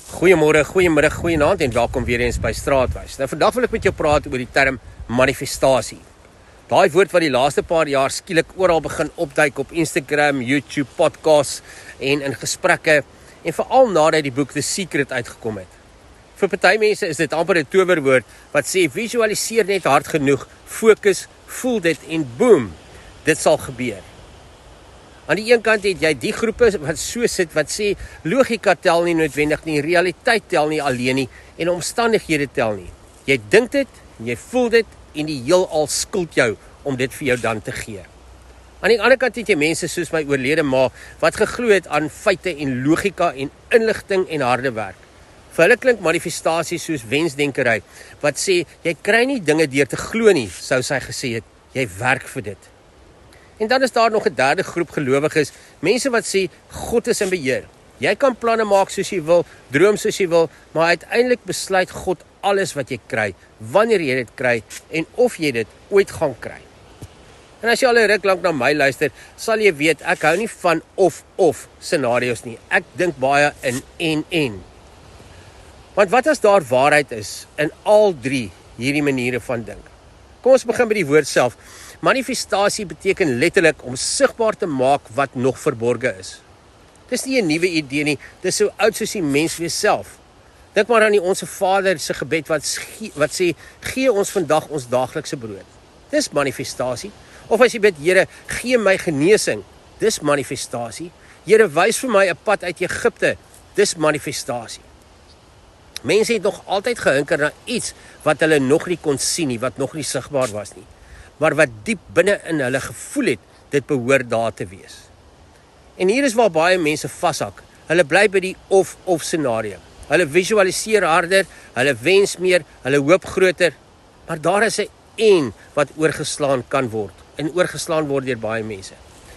Goeiemôre, goeiemiddag, goeienaand en welkom weer eens by Straatwys. Nou vandag wil ek met jou praat oor die term manifestasie. Daai woord wat die laaste paar jaar skielik oral begin opduik op Instagram, YouTube, podcasts en in gesprekke en veral nadat die boek The Secret uitgekom het. Vir party mense is dit amper 'n towerwoord wat sê visualiseer net hard genoeg, fokus, voel dit en boom, dit sal gebeur. Aan die een kant het jy die groepe wat so sit wat sê logika tel nie noodwendig nie, realiteit tel nie alleen nie en omstandighede tel nie. Jy dink dit, jy voel dit en die heelal skuld jou om dit vir jou dan te gee. Aan die ander kant het jy mense soos my oorlede ma wat geglo het aan feite en logika en inligting en harde werk. Vir hulle klink manifestasie soos wensdenkery wat sê jy kry nie dinge deur te glo nie, sou sy gesê het, jy werk vir dit. En dan is daar nog 'n derde groep gelowiges, mense wat sê God is in beheer. Jy kan planne maak soos jy wil, droom soos jy wil, maar uiteindelik besluit God alles wat jy kry, wanneer jy dit kry en of jy dit ooit gaan kry. En as jy al 'n ruk lank na my luister, sal jy weet ek hou nie van of scenario's nie. Ek dink baie in en. Want wat as daar waarheid is in al drie hierdie maniere van dink? Kom ons begin by die woord self. Manifestasie beteken letterlik om sigbaar te maak wat nog verborge is. Dis nie 'n nuwe idee nie, dis so oud soos die menswees self. Dink maar aan die Onse Vader se gebed wat sê, gee ons vandag ons daaglikse brood. Dis manifestasie. Of as jy bid, Here, gee my genesing. Dis manifestasie. Here, wys vir my 'n pad uit Egipte. Dis manifestasie. Mense het nog altyd gehinker na iets wat hulle nog nie kon sien nie, wat nog nie sigbaar was nie. Maar wat diep binne in hulle gevoel het, dit behoort daar te wees. En hier is waar baie mense vashak. Hulle bly by die of scenario. Hulle visualiseer harder, hulle wens meer, hulle hoop groter, maar daar is 'n en wat oorgeslaan kan word, en oorgeslaan word deur baie mense.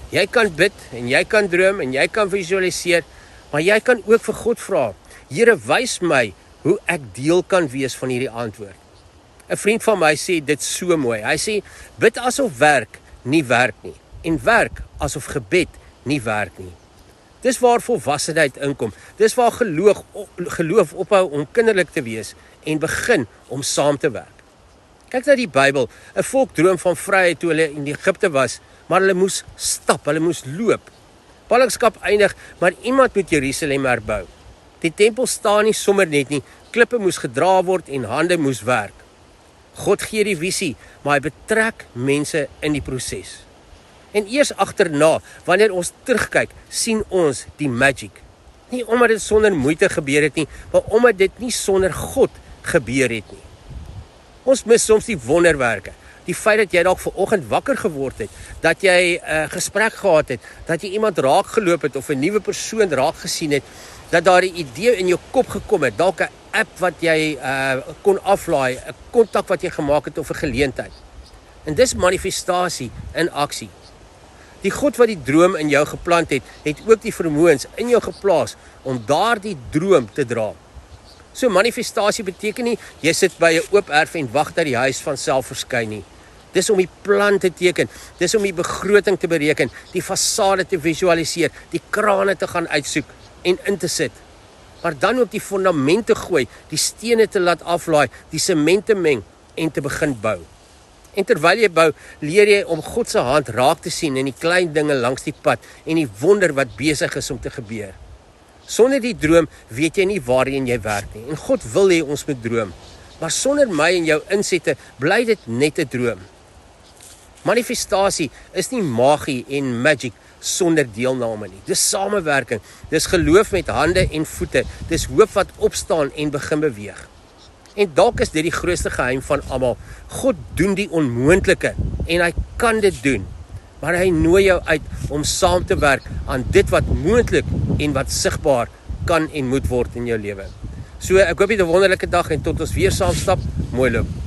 Jy kan bid, en jy kan droom, en jy kan visualiseer, maar jy kan ook vir God vra, Here, wys my hoe ek deel kan wees van hierdie antwoord. 'n Vriend van my sê dit so mooi. Hy sê, bid asof werk nie werk nie, en werk asof gebed nie werk nie. Dis waar volwassenheid inkom. Dis waar geloof ophou om kinderlik te wees en begin om saam te werk. Kyk na die Bybel. 'n Volk droom van vryheid toe hulle in Egipte was, maar hulle moes stap, hulle moes loop. Ballingskap eindig, maar iemand moet Jerusalem herbou. Die tempel staan nie sommer net nie, klippe moes gedra word en hande moes werk. God gee die visie, maar hy betrek mense in die proses. En eers agterna, wanneer ons terugkyk, sien ons die magic. Nie omdat dit sonder moeite gebeur het nie, maar omdat dit nie sonder God gebeur het nie. Ons mis soms die wonderwerke. Die feit dat jy dalk vanoggend wakker geword het, dat jy 'n gesprek gehad het, dat jy iemand raak geloop het of 'n nuwe persoon raak gesien het, dat daar 'n idee in jou kop gekom het, dalk 'n app wat jy kon aflaai, 'n kontak wat jy gemaak het of 'n geleentheid. En dis manifestasie in aksie. Die God wat die droom in jou geplant het, het ook die vermoëns in jou geplaas om daardie droom te dra. So manifestasie beteken nie, jy sit by 'n oop erf en wag dat die huis van self verskyn nie. Dis om die plan te teken, dis om die begroting te bereken, die fasade te visualiseer, die krane te gaan uitsoek en in te sit. Maar dan ook die fondamente gooi, die stene te laat aflaai, die sement te meng en te begin bou. En terwyl jy bou, leer jy om God se hand raak te sien in die klein dinge langs die pad en die wonder wat besig is om te gebeur. Sonder die droom weet jy nie waarheen jy werk nie. En God wil hê ons moet droom. Maar sonder my en jou insette bly dit net 'n droom. Manifestasie is nie magie en magic sonder deelname nie. Dis samewerking, dis geloof met hande en voete, dis hoop wat opstaan en begin beweeg. En dalk is dit die grootste geheim van almal. God doen die onmoontlike en hy kan dit doen. Maar hy nooi jou uit om saam te werk aan dit wat moontlik en wat sigbaar kan en moet word in jou lewe. So ek hoop jy 'n wonderlike dag en tot ons weer saam stap. Mooi loop.